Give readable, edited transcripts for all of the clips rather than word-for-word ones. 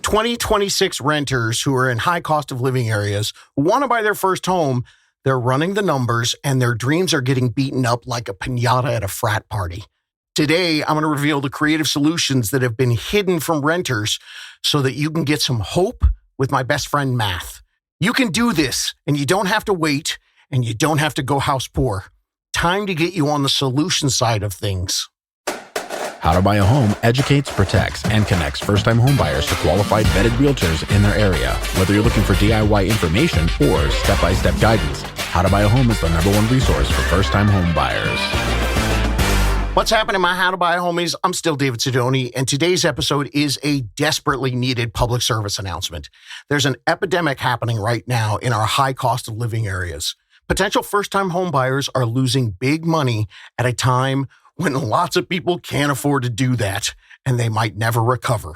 2026 renters who are in high cost of living areas who want to buy their first home, they're running the numbers and their dreams are getting beaten up like a piñata at a frat party. Today, I'm going to reveal the creative solutions that have been hidden from renters so that you can get some hope with my best friend, Math. You can do this, and you don't have to wait, and you don't have to go house poor. Time to get you on the solution side of things. How to Buy a Home educates, protects, and connects first-time homebuyers to qualified vetted realtors in their area. Whether you're looking for DIY information or step-by-step guidance, How to Buy a Home is the #1 resource for first-time homebuyers. What's happening, my How to Buy a Homies? I'm still David Sidoni, and today's episode is a desperately needed public service announcement. There's an epidemic happening right now in our high cost of living areas. Potential first-time homebuyers are losing big money at a time when lots of people can't afford to do that, and they might never recover.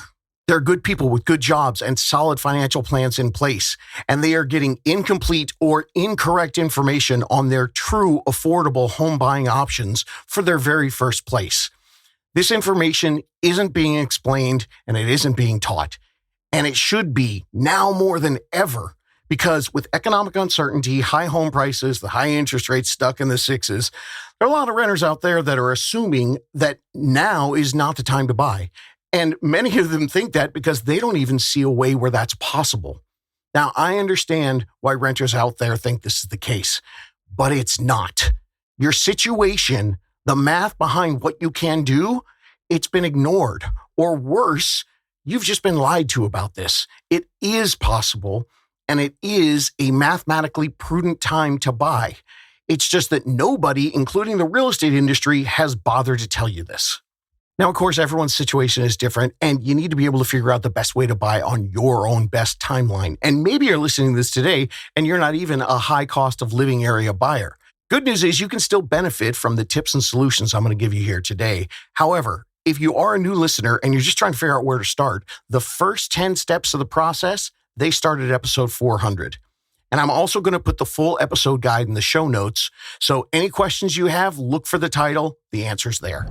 There are good people with good jobs and solid financial plans in place, and they are getting incomplete or incorrect information on their true affordable home buying options for their very first place. This information isn't being explained, and it isn't being taught, and it should be now more than ever. Because with economic uncertainty, high home prices, the high interest rates stuck in the sixes, there are a lot of renters out there that are assuming that now is not the time to buy. And many of them think that because they don't even see a way where that's possible. Now, I understand why renters out there think this is the case, but it's not. Your situation, the math behind what you can do, it's been ignored. Or worse, you've just been lied to about this. It is possible. And it is a mathematically prudent time to buy. It's just that nobody, including the real estate industry, has bothered to tell you this. Now, of course, everyone's situation is different, and you need to be able to figure out the best way to buy on your own best timeline. And maybe you're listening to this today, and you're not even a high cost of living area buyer. Good news is you can still benefit from the tips and solutions I'm going to give you here today. However, if you are a new listener and you're just trying to figure out where to start, the first 10 steps of the process, they start at episode 400. And I'm also going to put the full episode guide in the show notes. So any questions you have, look for the title. The answer's there.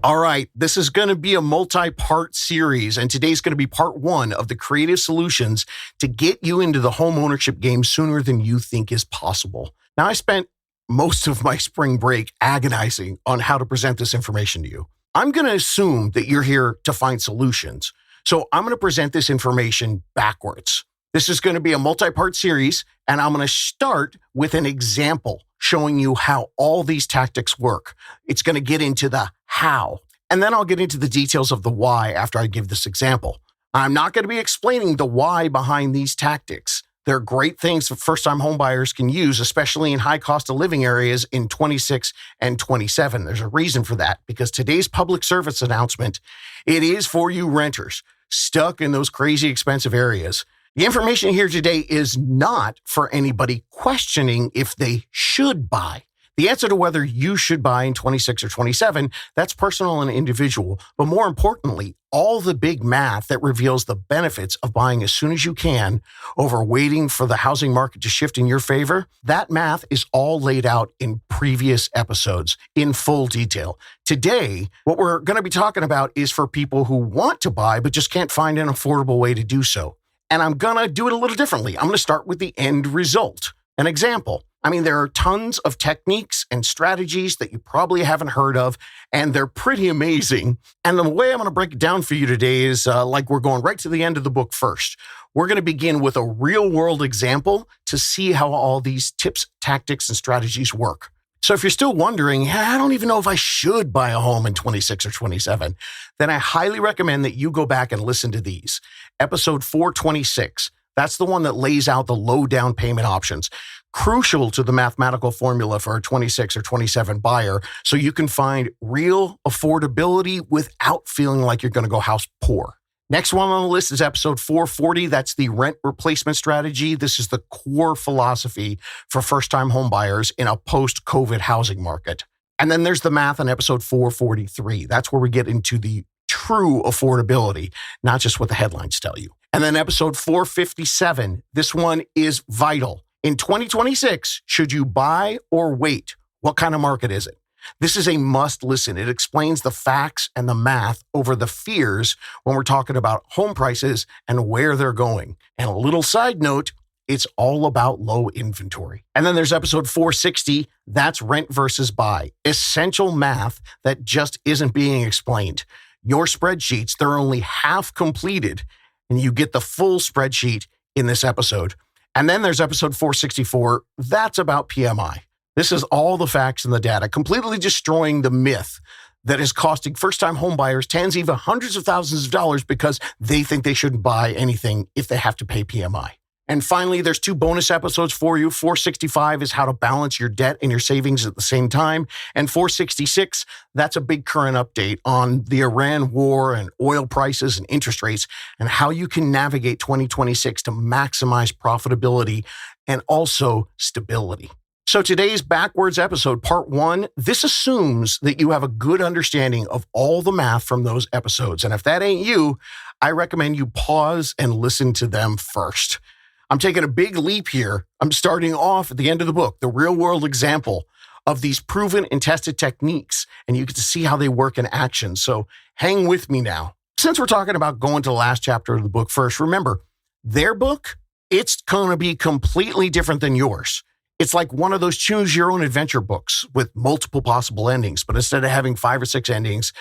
All right, this is going to be a multi-part series, and today's going to be part 1 of the creative solutions to get you into the home ownership game sooner than you think is possible. Now, I spent most of my spring break agonizing on how to present this information to you. I'm going to assume that you're here to find solutions. So I'm going to present this information backwards. This is going to be a multi-part series, and I'm going to start with an example showing you how all these tactics work. It's going to get into the how, and then I'll get into the details of the why after I give this example. I'm not going to be explaining the why behind these tactics. They're great things that first-time homebuyers can use, especially in high cost of living areas in 26 and 27. There's a reason for that, because today's public service announcement, it is for you renters stuck in those crazy expensive areas. The information here today is not for anybody questioning if they should buy. The answer to whether you should buy in 26 or 27, that's personal and individual. But more importantly, all the big math that reveals the benefits of buying as soon as you can over waiting for the housing market to shift in your favor, that math is all laid out in previous episodes in full detail. Today, what we're going to be talking about is for people who want to buy but just can't find an affordable way to do so. And I'm going to do it a little differently. I'm going to start with the end result. An example. I mean, there are tons of techniques and strategies that you probably haven't heard of, and they're pretty amazing. And the way I'm going to break it down for you today is like we're going right to the end of the book first. We're going to begin with a real-world example to see how all these tips, tactics, and strategies work. So if you're still wondering, I don't even know if I should buy a home in 26 or 27, then I highly recommend that you go back and listen to these. Episode 426. That's the one that lays out the low down payment options, crucial to the mathematical formula for a 26 or 27 buyer, so you can find real affordability without feeling like you're going to go house poor. Next one on the list is episode 440. That's the rent replacement strategy. This is the core philosophy for first-time home buyers in a post-COVID housing market. And then there's the math on episode 443. That's where we get into the true affordability, not just what the headlines tell you. And then episode 457, this one is vital. In 2026, should you buy or wait? What kind of market is it? This is a must listen. It explains the facts and the math over the fears when we're talking about home prices and where they're going. And a little side note, it's all about low inventory. And then there's episode 460, that's rent versus buy. Essential math that just isn't being explained. Your spreadsheets, they're only half completed, and you get the full spreadsheet in this episode. And then there's episode 464, that's about PMI. This is all the facts and the data, completely destroying the myth that is costing first-time home buyers tens, even hundreds of thousands of dollars because they think they shouldn't buy anything if they have to pay PMI. And finally, there's 2 bonus episodes for you. 465 is how to balance your debt and your savings at the same time. And 466, that's a big current update on the Iran war and oil prices and interest rates and how you can navigate 2026 to maximize profitability and also stability. So today's backwards episode, part 1, this assumes that you have a good understanding of all the math from those episodes. And if that ain't you, I recommend you pause and listen to them first. I'm taking a big leap here. I'm starting off at the end of the book, the real world example of these proven and tested techniques, and you get to see how they work in action. So hang with me now. Since we're talking about going to the last chapter of the book first, remember, their book, it's going to be completely different than yours. It's like one of those choose your own adventure books with multiple possible endings, but instead of having 5 or 6 endings,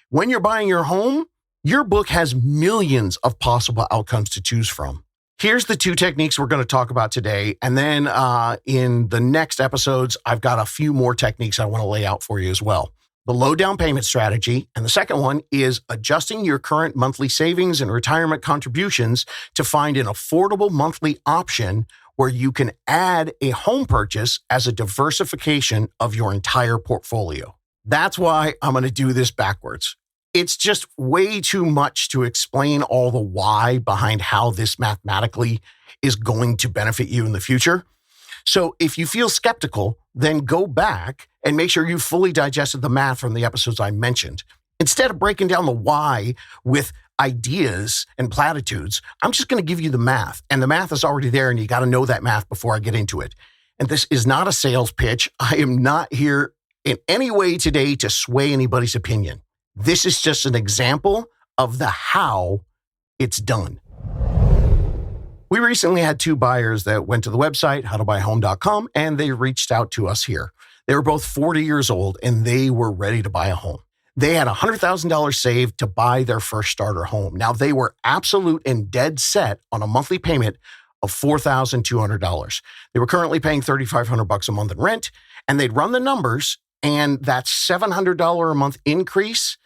when you're buying your home, your book has millions of possible outcomes to choose from. Here's the 2 techniques we're going to talk about today. And then in the next episodes, I've got a few more techniques I want to lay out for you as well. The low down payment strategy. And the second one is adjusting your current monthly savings and retirement contributions to find an affordable monthly option where you can add a home purchase as a diversification of your entire portfolio. That's why I'm going to do this backwards. It's just way too much to explain all the why behind how this mathematically is going to benefit you in the future. So if you feel skeptical, then go back and make sure you fully digested the math from the episodes I mentioned. Instead of breaking down the why with ideas and platitudes, I'm just going to give you the math. And the math is already there, and you got to know that math before I get into it. And this is not a sales pitch. I am not here in any way today to sway anybody's opinion. This is just an example of the how it's done. We recently had 2 buyers that went to the website, howtobuyahome.com, and they reached out to us here. They were both 40 years old, and they were ready to buy a home. They had $100,000 saved to buy their first starter home. Now, they were absolute and dead set on a monthly payment of $4,200. They were currently paying $3,500 a month in rent, and they'd run the numbers, and that $700 a month increase,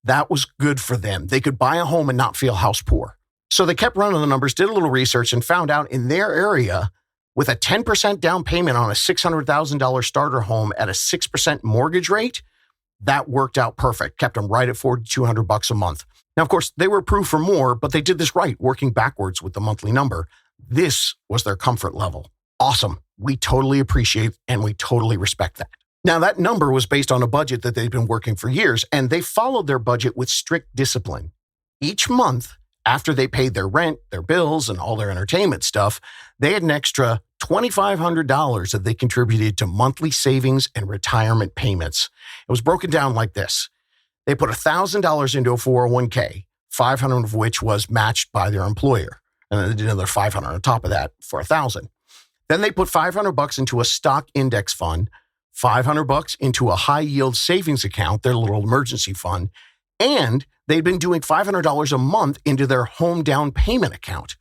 that was good for them. They could buy a home and not feel house poor. So they kept running the numbers, did a little research, and found out in their area, with a 10% down payment on a $600,000 starter home at a 6% mortgage rate, that worked out perfect, kept them right at $4,200 a month. Now, of course, they were approved for more, but they did this right, working backwards with the monthly number. This was their comfort level. Awesome. We totally appreciate and we totally respect that. Now, that number was based on a budget that they've been working for years, and they followed their budget with strict discipline. Each month, after they paid their rent, their bills, and all their entertainment stuff, they had an extra $2,500 that they contributed to monthly savings and retirement payments. It was broken down like this. They put $1,000 into a 401k, $500 of which was matched by their employer. And then they did another $500 on top of that for $1,000. Then they put $500 into a stock index fund, $500 into a high yield savings account, their little emergency fund, and they'd been doing $500 a month into their home down payment account.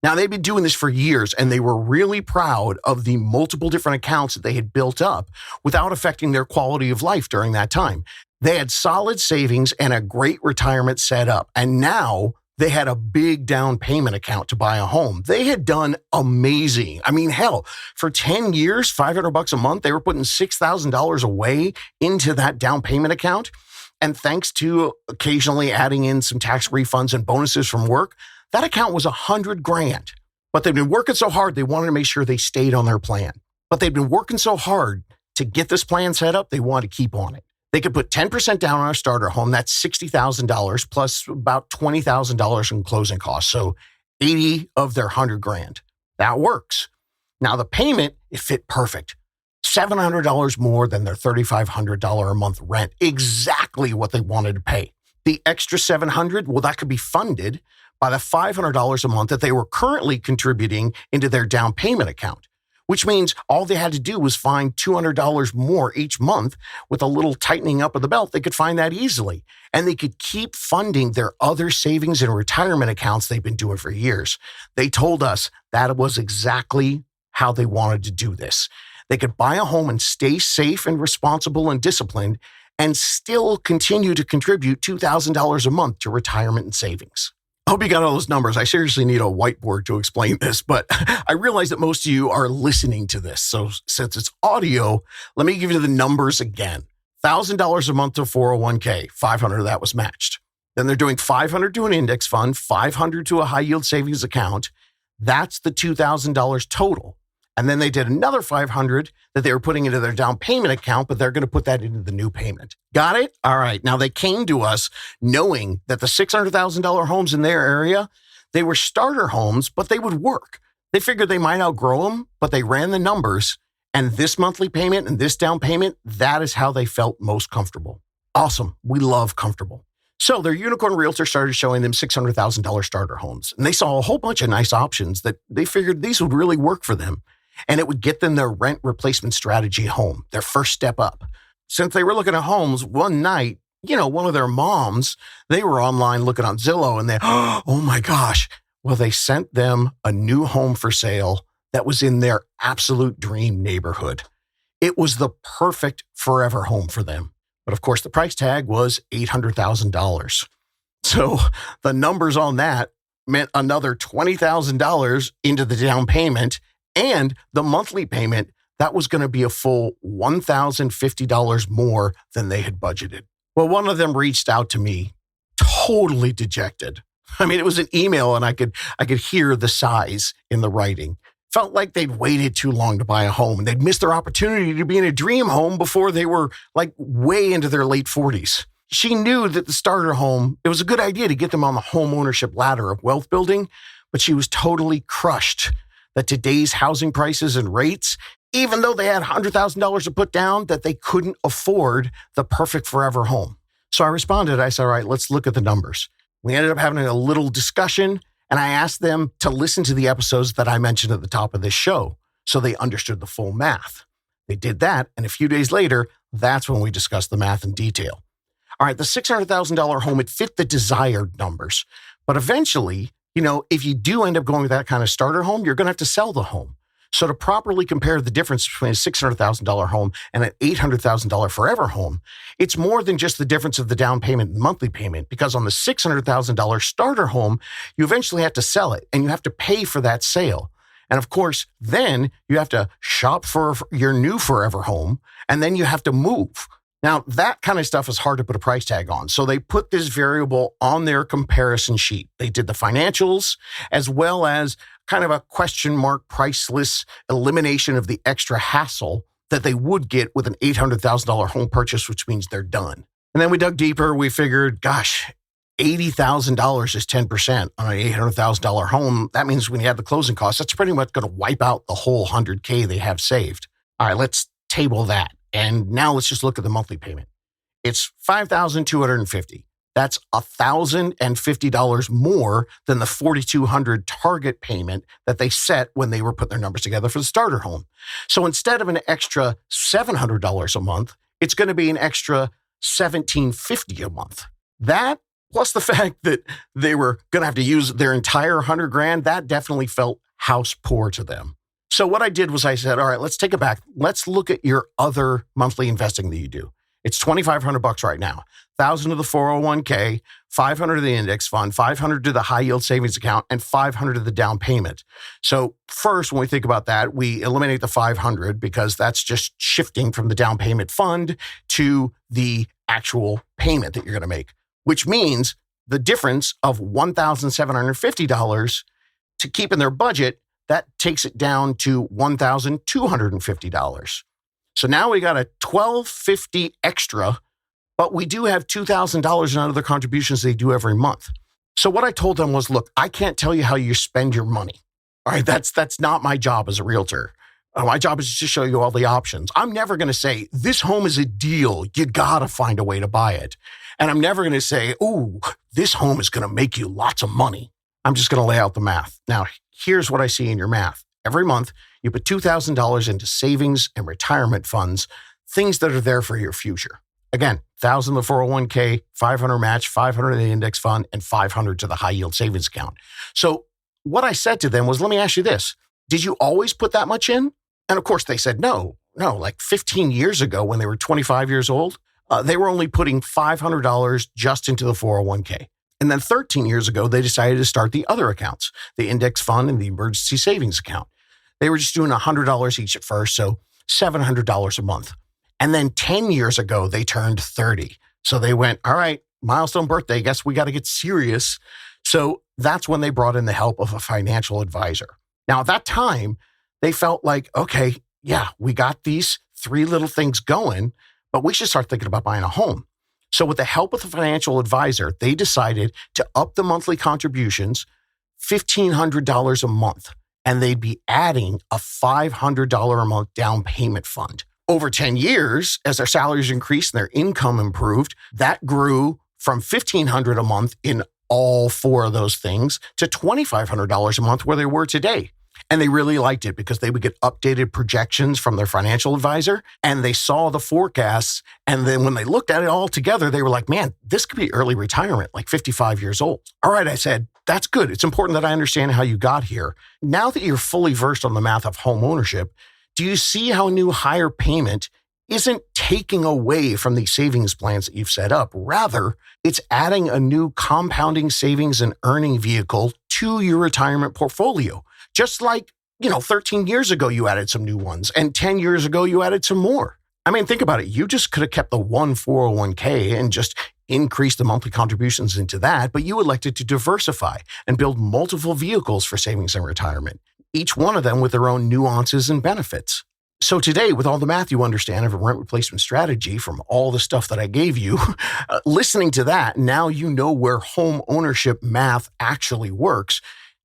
Now, they've been doing this for years, and they were really proud of the multiple different accounts that they had built up without affecting their quality of life during that time. They had solid savings and a great retirement set up, and now they had a big down payment account to buy a home. They had done amazing. I mean, hell, for 10 years, $500 a month, they were putting $6,000 away into that down payment account. And thanks to occasionally adding in some tax refunds and bonuses from work, that account was $100,000. But they've been working so hard, they wanted to make sure they stayed on their plan. But they've been working so hard to get this plan set up, they want to keep on it. They could put 10% down on a starter home. That's $60,000 plus about $20,000 in closing costs. So 80 of their $100,000. That works. Now the payment, it fit perfect. $700 more than their $3,500 a month rent, exactly what they wanted to pay. The extra $700, well, that could be funded by the $500 a month that they were currently contributing into their down payment account, which means all they had to do was find $200 more each month. With a little tightening up of the belt, they could find that easily. And they could keep funding their other savings and retirement accounts they've been doing for years. They told us that was exactly how they wanted to do this. They could buy a home and stay safe and responsible and disciplined and still continue to contribute $2,000 a month to retirement and savings. I hope you got all those numbers. I seriously need a whiteboard to explain this, but I realize that most of you are listening to this. So since it's audio, let me give you the numbers again. $1,000 a month to 401k, $500 of that was matched. Then they're doing $500 to an index fund, $500 to a high yield savings account. That's the $2,000 total. And then they did another $500 that they were putting into their down payment account, but they're going to put that into the new payment. Got it? All right. Now they came to us knowing that the $600,000 homes in their area, they were starter homes, but they would work. They figured they might outgrow them, but they ran the numbers. And this monthly payment and this down payment, that is how they felt most comfortable. Awesome. We love comfortable. So their unicorn realtor started showing them $600,000 starter homes. And they saw a whole bunch of nice options that they figured these would really work for them. And it would get them their rent replacement strategy home, their first step up. Since they were looking at homes one night, one of their moms, they were online looking on Zillow and they, oh my gosh. Well, they sent them a new home for sale that was in their absolute dream neighborhood. It was the perfect forever home for them. But of course, the price tag was $800,000. So the numbers on that meant another $20,000 into the down payment. And the monthly payment, that was going to be a full $1,050 more than they had budgeted. Well, one of them reached out to me, totally dejected. I mean, it was an email and I could hear the sighs in the writing. Felt like they'd waited too long to buy a home and they'd missed their opportunity to be in a dream home before they were like way into their late 40s. She knew that the starter home, it was a good idea to get them on the home ownership ladder of wealth building, but she was totally crushed that today's housing prices and rates, even though they had $100,000 to put down, that they couldn't afford the perfect forever home. So I responded, I said, all right, let's look at the numbers. We ended up having a little discussion and I asked them to listen to the episodes that I mentioned at the top of this show so they understood the full math. They did that. And a few days later, that's when we discussed the math in detail. All right, the $600,000 home, it fit the desired numbers, but eventually, if you do end up going with that kind of starter home, you're going to have to sell the home. So to properly compare the difference between a $600,000 home and an $800,000 forever home, it's more than just the difference of the down payment and monthly payment, because on the $600,000 starter home, you eventually have to sell it and you have to pay for that sale. And of course, then you have to shop for your new forever home and then you have to move. Now, that kind of stuff is hard to put a price tag on. So they put this variable on their comparison sheet. They did the financials as well as kind of a question mark priceless elimination of the extra hassle that they would get with an $800,000 home purchase, which means they're done. And then we dug deeper. We figured, gosh, $80,000 is 10% on an $800,000 home. That means when you add the closing costs, that's pretty much going to wipe out the whole $100K they have saved. All right, let's table that. And now let's just look at the monthly payment. It's $5,250. That's $1,050 more than the $4,200 target payment that they set when they were putting their numbers together for the starter home. So instead of an extra $700 a month, it's going to be an extra $1,750 a month. That, plus the fact that they were going to have to use their entire $100,000, that definitely felt house poor to them. So what I did was I said, all right, let's take it back. Let's look at your other monthly investing that you do. It's $2,500 right now. $1,000 to the 401k, $500 to the index fund, $500 to the high yield savings account, and $500 to the down payment. So first, when we think about that, we eliminate the $500 because that's just shifting from the down payment fund to the actual payment that you're going to make, which means the difference of $1,750 to keep in their budget, that takes it down to $1,250. So now we got a $1,250 extra, but we do have $2,000 in other contributions they do every month. So what I told them was, look, I can't tell you how you spend your money. All right, that's not my job as a realtor. My job is to show you all the options. I'm never going to say, this home is a deal. You got to find a way to buy it. And I'm never going to say, ooh, this home is going to make you lots of money. I'm just going to lay out the math. Now, here's what I see in your math. Every month, you put $2,000 into savings and retirement funds, things that are there for your future. Again, 1,000 to the 401k, 500 match, 500 to the index fund, and 500 to the high yield savings account. So what I said to them was, let me ask you this. Did you always put that much in? And of course they said, no, like 15 years ago when they were 25 years old, they were only putting $500 just into the 401k. And then 13 years ago, they decided to start the other accounts, the index fund and the emergency savings account. They were just doing $100 each at first, so $700 a month. And then 10 years ago, they turned 30. So they went, all right, milestone birthday, guess we got to get serious. So that's when they brought in the help of a financial advisor. Now, at that time, they felt like, okay, yeah, we got these three little things going, but we should start thinking about buying a home. So with the help of a financial advisor, they decided to up the monthly contributions $1,500 a month, and they'd be adding a $500 a month down payment fund. Over 10 years, as their salaries increased and their income improved, that grew from $1,500 a month in all four of those things to $2,500 a month where they were today. And they really liked it because they would get updated projections from their financial advisor and they saw the forecasts. And then when they looked at it all together, they were like, man, this could be early retirement, like 55 years old. All right, I said, that's good. It's important that I understand how you got here. Now that you're fully versed on the math of home ownership, do you see how a new higher payment isn't taking away from the savings plans that you've set up? Rather, it's adding a new compounding savings and earning vehicle to your retirement portfolio. Just like, 13 years ago, you added some new ones, and 10 years ago, you added some more. I mean, think about it. You just could have kept the one 401k and just increased the monthly contributions into that, but you elected to diversify and build multiple vehicles for savings and retirement, each one of them with their own nuances and benefits. So today, with all the math you understand of a rent replacement strategy from all the stuff that I gave you, listening to that, now you know where home ownership math actually works.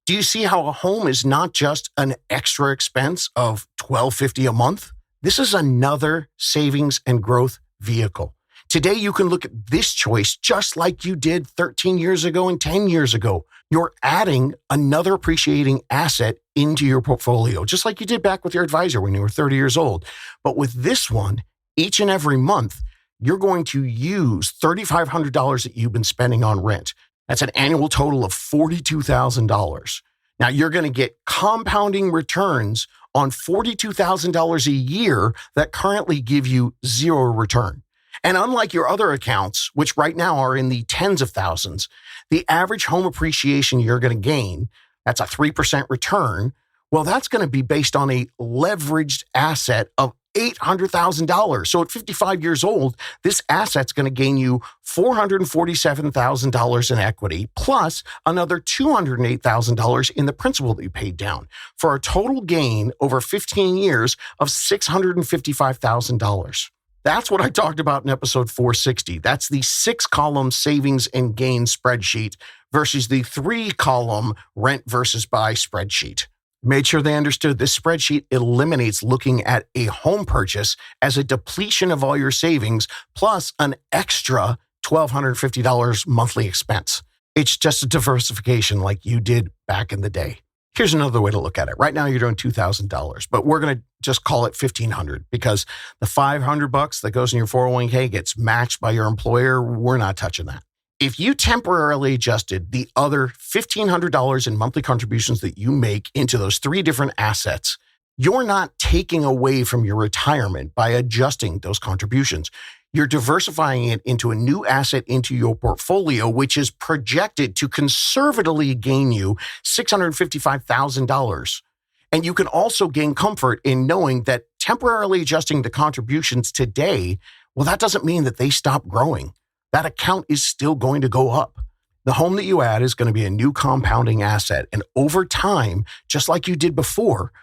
Do you see how a home is not just an extra expense of $1,250 a month? This is another savings and growth vehicle. Today, you can look at this choice just like you did 13 years ago and 10 years ago. You're adding another appreciating asset into your portfolio, just like you did back with your advisor when you were 30 years old. But with this one, each and every month, you're going to use $3,500 that you've been spending on rent. That's an annual total of $42,000. Now, you're going to get compounding returns on $42,000 a year that currently give you zero return. And unlike your other accounts, which right now are in the tens of thousands, the average home appreciation you're going to gain, that's a 3% return. Well, that's going to be based on a leveraged asset of $800,000. So at 55 years old, this asset's going to gain you $447,000 in equity, plus another $208,000 in the principal that you paid down, for a total gain over 15 years of $655,000. That's what I talked about in episode 460. That's the 6-column savings and gain spreadsheet versus the 3-column rent versus buy spreadsheet. Made sure they understood this spreadsheet eliminates looking at a home purchase as a depletion of all your savings plus an extra $1,250 monthly expense. It's just a diversification like you did back in the day. Here's another way to look at it. Right now you're doing $2,000, but we're going to just call it $1,500 because the $500 that goes in your 401k gets matched by your employer. We're not touching that. If you temporarily adjusted the other $1,500 in monthly contributions that you make into those 3 different assets, you're not taking away from your retirement by adjusting those contributions. You're diversifying it into a new asset into your portfolio, which is projected to conservatively gain you $655,000. And you can also gain comfort in knowing that temporarily adjusting the contributions today, well, that doesn't mean that they stop growing. That account is still going to go up. The home that you add is going to be a new compounding asset. And over time, just like you did before,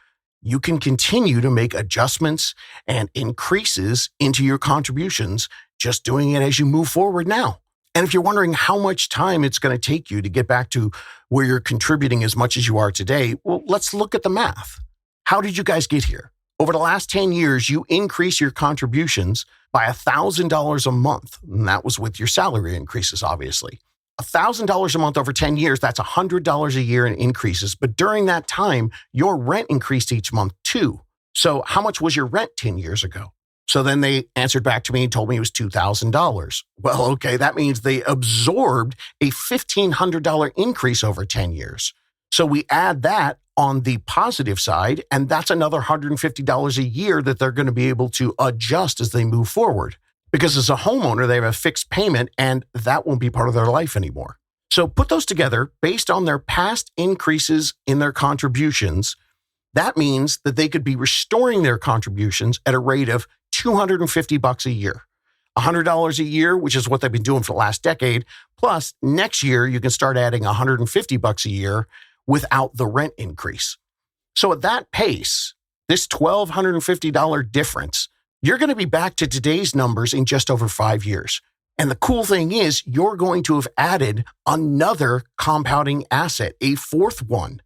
you can continue to make adjustments and increases into your contributions, just doing it as you move forward now. And if you're wondering how much time it's going to take you to get back to where you're contributing as much as you are today, well, let's look at the math. How did you guys get here? Over the last 10 years, you increase your contributions by $1,000 a month. And that was with your salary increases, obviously. $1,000 a month over 10 years, that's $100 a year in increases. But during that time, your rent increased each month too. So how much was your rent 10 years ago? So then they answered back to me and told me it was $2,000. Well, okay, that means they absorbed a $1,500 increase over 10 years. So we add that on the positive side, and that's another $150 a year that they're going to be able to adjust as they move forward. Because as a homeowner, they have a fixed payment, and that won't be part of their life anymore. So put those together based on their past increases in their contributions. That means that they could be restoring their contributions at a rate of $250 a year. $100 a year, which is what they've been doing for the last decade. Plus, next year, you can start adding $150 a year without the rent increase. So at that pace, this $1,250 difference, you're going to be back to today's numbers in just over 5 years. And the cool thing is, you're going to have added another compounding asset, a fourth one.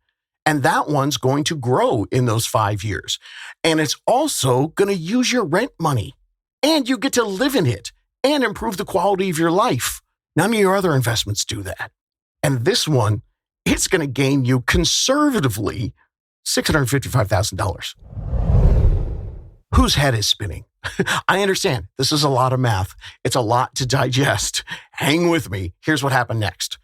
And that one's going to grow in those 5 years. And it's also going to use your rent money. And you get to live in it and improve the quality of your life. None of your other investments do that. And this one, it's going to gain you conservatively $655,000. Whose head is spinning? I understand. This is a lot of math. It's a lot to digest. Hang with me. Here's what happened next.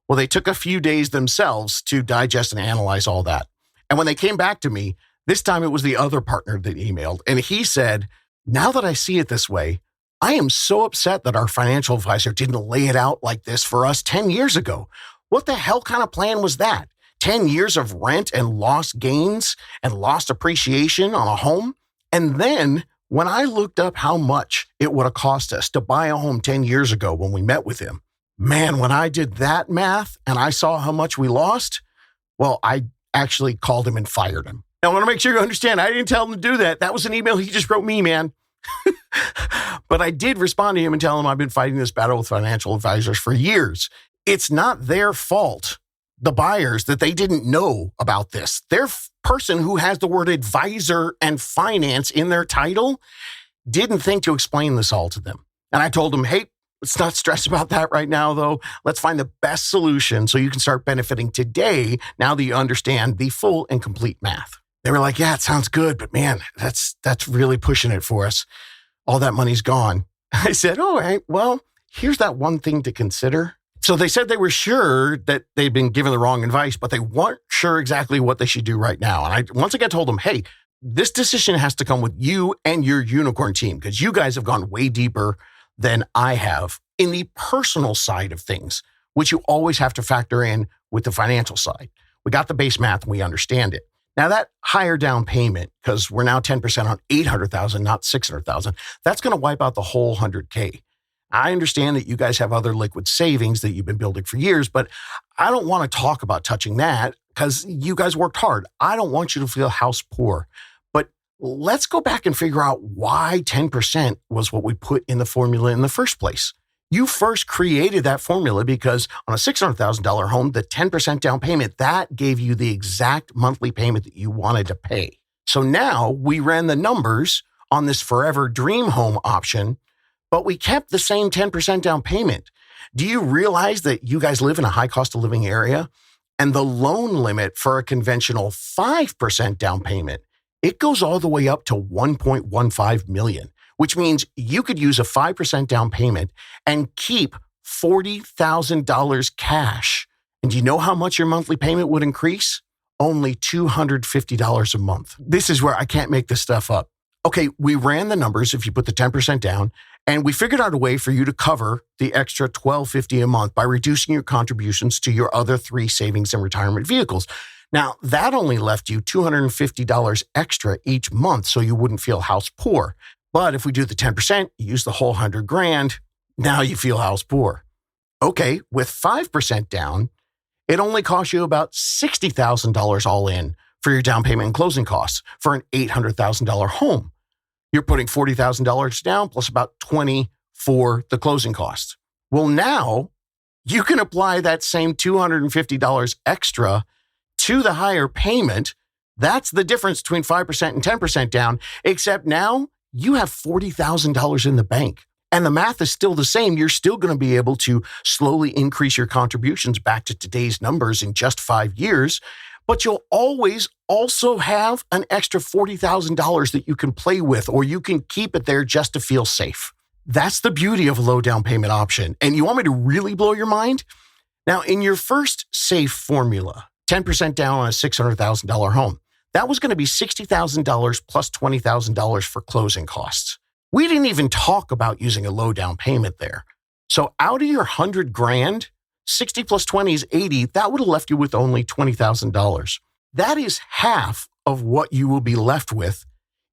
Well, they took a few days themselves to digest and analyze all that. And when they came back to me, this time it was the other partner that emailed. And he said, now that I see it this way, I am so upset that our financial advisor didn't lay it out like this for us 10 years ago. What the hell kind of plan was that? 10 years of rent and lost gains and lost appreciation on a home? And then when I looked up how much it would have cost us to buy a home 10 years ago when we met with him, man, when I did that math and I saw how much we lost, well, I actually called him and fired him. Now, I want to make sure you understand, I didn't tell him to do that. That was an email he just wrote me, man. But I did respond to him and tell him I've been fighting this battle with financial advisors for years. It's not their fault, the buyers, that they didn't know about this. Their person who has the word advisor and finance in their title didn't think to explain this all to them. And I told them, hey, let's not stress about that right now, though. Let's find the best solution so you can start benefiting today now that you understand the full and complete math. They were like, yeah, it sounds good, but man, that's really pushing it for us. All that money's gone. I said, all right, well, here's that one thing to consider. So they said they were sure that they'd been given the wrong advice, but they weren't sure exactly what they should do right now. And I once again told them, hey, this decision has to come with you and your unicorn team because you guys have gone way deeper than I have in the personal side of things, which you always have to factor in with the financial side. We got the base math and we understand it. Now that higher down payment, because we're now 10% on $800,000, not $600,000, that's going to wipe out the whole $100K. I understand that you guys have other liquid savings that you've been building for years, but I don't want to talk about touching that because you guys worked hard. I don't want you to feel house poor. But let's go back and figure out why 10% was what we put in the formula in the first place. You first created that formula because on a $600,000 home, the 10% down payment, that gave you the exact monthly payment that you wanted to pay. So now we ran the numbers on this forever dream home option, but we kept the same 10% down payment. Do you realize that you guys live in a high cost of living area? And the loan limit for a conventional 5% down payment, it goes all the way up to $1.15 million. Which means you could use a 5% down payment and keep $40,000 cash. And do you know how much your monthly payment would increase? Only $250 a month. This is where I can't make this stuff up. Okay, we ran the numbers if you put the 10% down, and we figured out a way for you to cover the extra $1,250 a month by reducing your contributions to your other 3 savings and retirement vehicles. Now, that only left you $250 extra each month so you wouldn't feel house poor. But if we do the 10%, you use the whole $100,000, now you feel house poor. Okay, with 5% down, it only costs you about $60,000 all in for your down payment and closing costs for an $800,000 home. You're putting $40,000 down plus about $20,000 for the closing costs. Well, now you can apply that same $250 extra to the higher payment That's the difference between 5% and 10% down, except now you have $40,000 in the bank. And the math is still the same. You're still going to be able to slowly increase your contributions back to today's numbers in just 5 years, but you'll always also have an extra $40,000 that you can play with, or you can keep it there just to feel safe. That's the beauty of a low down payment option. And you want me to really blow your mind? Now, in your first safe formula, 10% down on a $600,000 home, that was going to be $60,000 plus $20,000 for closing costs. We didn't even talk about using a low down payment there. So out of your $100,000, 60 plus 20 is 80. That would have left you with only $20,000. That is half of what you will be left with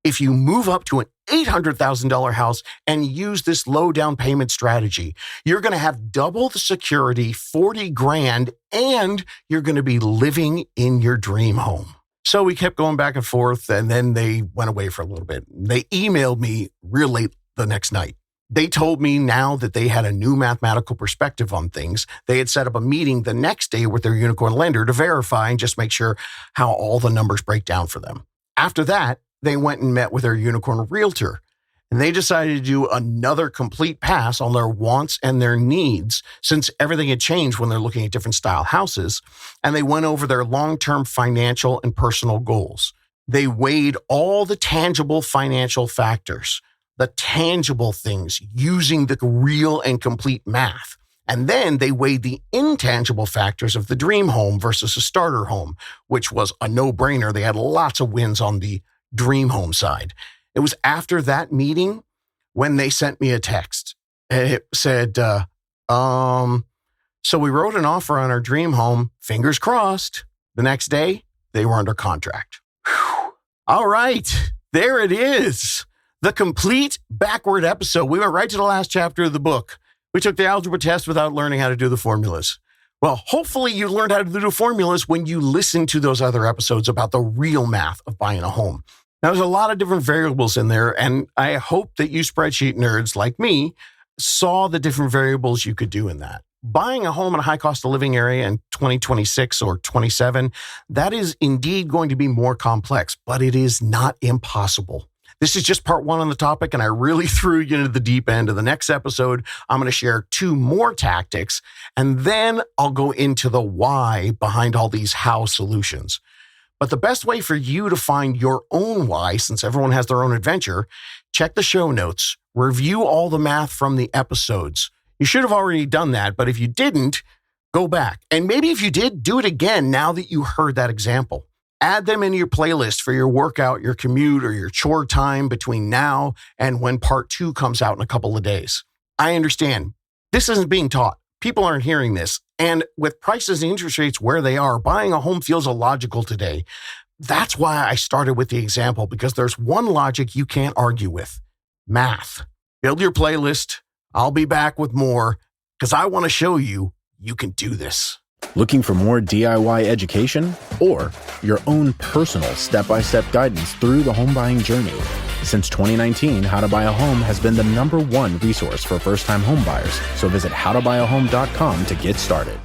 if you move up to an $800,000 house and use this low down payment strategy. You're going to have double the security, $40,000, and you're going to be living in your dream home. So we kept going back and forth, and then they went away for a little bit. They emailed me real late the next night. They told me now that they had a new mathematical perspective on things. They had set up a meeting the next day with their unicorn lender to verify and just make sure how all the numbers break down for them. After that, they went and met with their unicorn realtor, and they decided to do another complete pass on their wants and their needs, since everything had changed when they're looking at different style houses. And they went over their long-term financial and personal goals. They weighed all the tangible financial factors, the tangible things, using the real and complete math. And then they weighed the intangible factors of the dream home versus a starter home, which was a no-brainer. They had lots of wins on the dream home side. It was after that meeting when they sent me a text. It said, so we wrote an offer on our dream home, fingers crossed. The next day, they were under contract. Whew. All right, there it is. The complete backward episode. We went right to the last chapter of the book. We took the algebra test without learning how to do the formulas. Well, hopefully you learned how to do the formulas when you listen to those other episodes about the real math of buying a home. Now, there's a lot of different variables in there, and I hope that you spreadsheet nerds like me saw the different variables you could do in that. Buying a home in a high cost of living area in 2026 or 27, that is indeed going to be more complex, but it is not impossible. This is just part one on the topic, and I really threw you into the deep end. In the next episode, I'm going to share 2 more tactics, and then I'll go into the why behind all these how solutions. But the best way for you to find your own why, since everyone has their own adventure, check the show notes, review all the math from the episodes. You should have already done that, but if you didn't, go back. And maybe if you did, do it again now that you heard that example. Add them into your playlist for your workout, your commute, or your chore time between now and when part 2 comes out in a couple of days. I understand. This isn't being taught. People aren't hearing this. And with prices and interest rates where they are, buying a home feels illogical today. That's why I started with the example, because there's one logic you can't argue with: math. Build your playlist. I'll be back with more, because I want to show you you can do this. Looking for more DIY education or your own personal step-by-step guidance through the home buying journey? Since 2019, How to Buy a Home has been the #1 resource for first-time home buyers. So visit howtobuyaHome.com to get started.